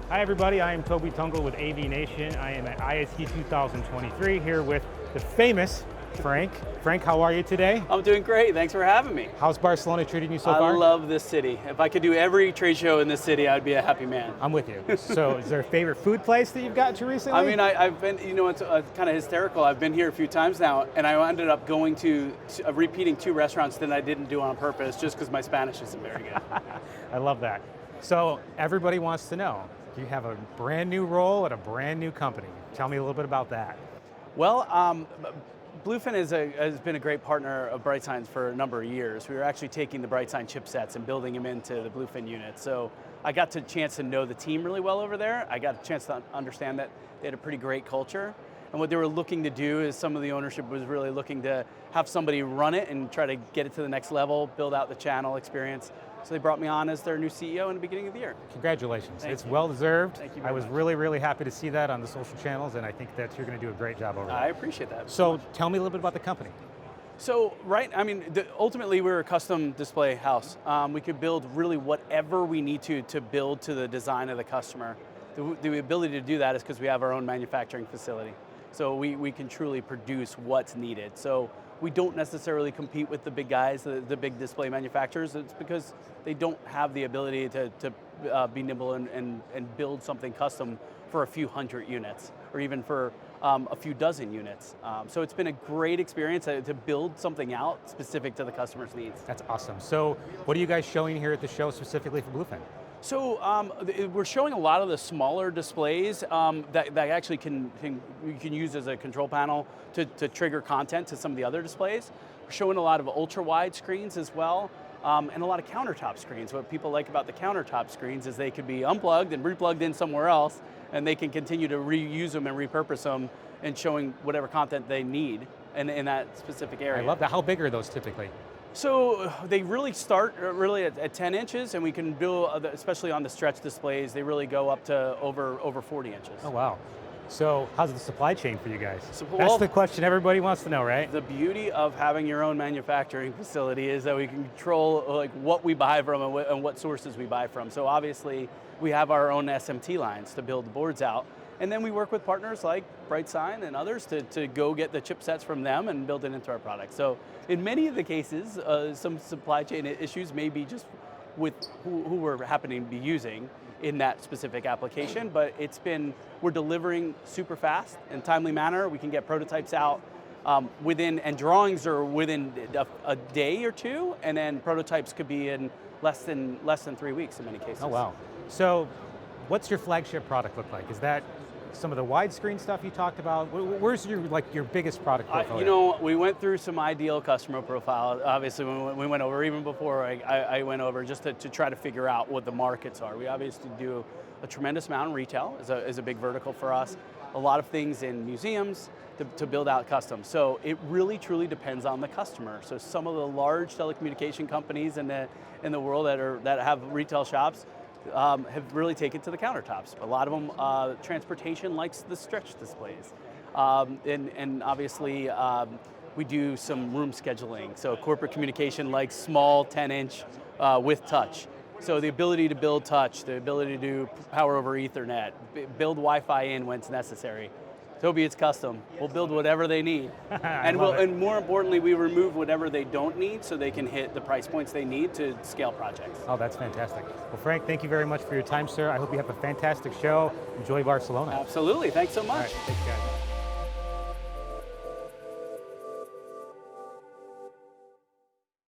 Hi everybody, I am Toby Tungle with AVNation. I am at ISE 2023 here with the famous Frank. Frank, how are you today? I'm doing great, thanks for having me. How's Barcelona treating you so far? I love this city. If I could do every trade show in this city, I'd be a happy man. I'm with you. So is there a favorite food place that you've gotten to recently? I mean, I've been, it's kind of hysterical. I've been here a few times now, and I ended up going to repeating 2 restaurants that I didn't do on purpose just because my Spanish isn't very good. I love that. So everybody wants to know, you have a brand new role at a brand new company. Tell me a little bit about that. Well, Bluefin has been a great partner of BrightSign's for a number of years. We were actually taking the BrightSign chipsets and building them into the Bluefin unit. So I got a chance to know the team really well over there. I got a chance to understand that they had a pretty great culture. And what they were looking to do is some of the ownership was really looking to have somebody run it and try to get it to the next level, build out the channel experience. So they brought me on as their new CEO in the beginning of the year. Congratulations. Thank It's you. well deserved. Thank you I very was much. really happy to see that on the social channels, and I think that you're going to do a great job over there. I appreciate that. So tell me a little bit about the company. So, ultimately we're a custom display house. We could build really whatever we need to build to the design of the customer. The ability to do that is because we have our own manufacturing facility. So we can truly produce what's needed. So we don't necessarily compete with the big guys, the big display manufacturers. It's because they don't have the ability to be nimble and build something custom for a few hundred units, or even for a few dozen units. So it's been a great experience to build something out specific to the customer's needs. That's awesome. So what are you guys showing here at the show specifically for Bluefin? So we're showing a lot of the smaller displays that actually you can use as a control panel to trigger content to some of the other displays. We're showing a lot of ultra-wide screens as well, and a lot of countertop screens. What people like about the countertop screens is they could be unplugged and replugged in somewhere else, and they can continue to reuse them and repurpose them and showing whatever content they need in that specific area. I love that. How big are those typically? So they really start at 10 inches, and we can do, especially on the stretch displays, they really go up to over 40 inches. Oh wow. So how's the supply chain for you guys? So, that's the question everybody wants to know, right? The beauty of having your own manufacturing facility is that we can control what we buy from and what sources we buy from. So obviously we have our own SMT lines to build the boards out. And then we work with partners like BrightSign and others to go get the chipsets from them and build it into our product. So in many of the cases, some supply chain issues may be just with who we're happening to be using in that specific application, but we're delivering super fast in a timely manner. We can get prototypes out and drawings are within a day or two, and then prototypes could be in less than 3 weeks in many cases. Oh wow. So what's your flagship product look like? Is that some of the widescreen stuff you talked about? Where's your biggest product portfolio? We went through some ideal customer profile. Obviously, when we went over, even before I went over, just to try to figure out what the markets are. We obviously do a tremendous amount in retail, is a big vertical for us. A lot of things in museums to build out custom. So it really truly depends on the customer. So some of the large telecommunication companies in the world that have retail shops have really taken to the countertops. A lot of them, transportation likes the stretch displays. And obviously, we do some room scheduling. So corporate communication likes small 10-inch with touch. So the ability to build touch, the ability to do power over Ethernet, build Wi-Fi in when it's necessary. Toby, it's custom. We'll build whatever they need. And more importantly, we remove whatever they don't need so they can hit the price points they need to scale projects. Oh, that's fantastic. Well, Frank, thank you very much for your time, sir. I hope you have a fantastic show. Enjoy Barcelona. Absolutely, thanks so much. All right, thanks, guys.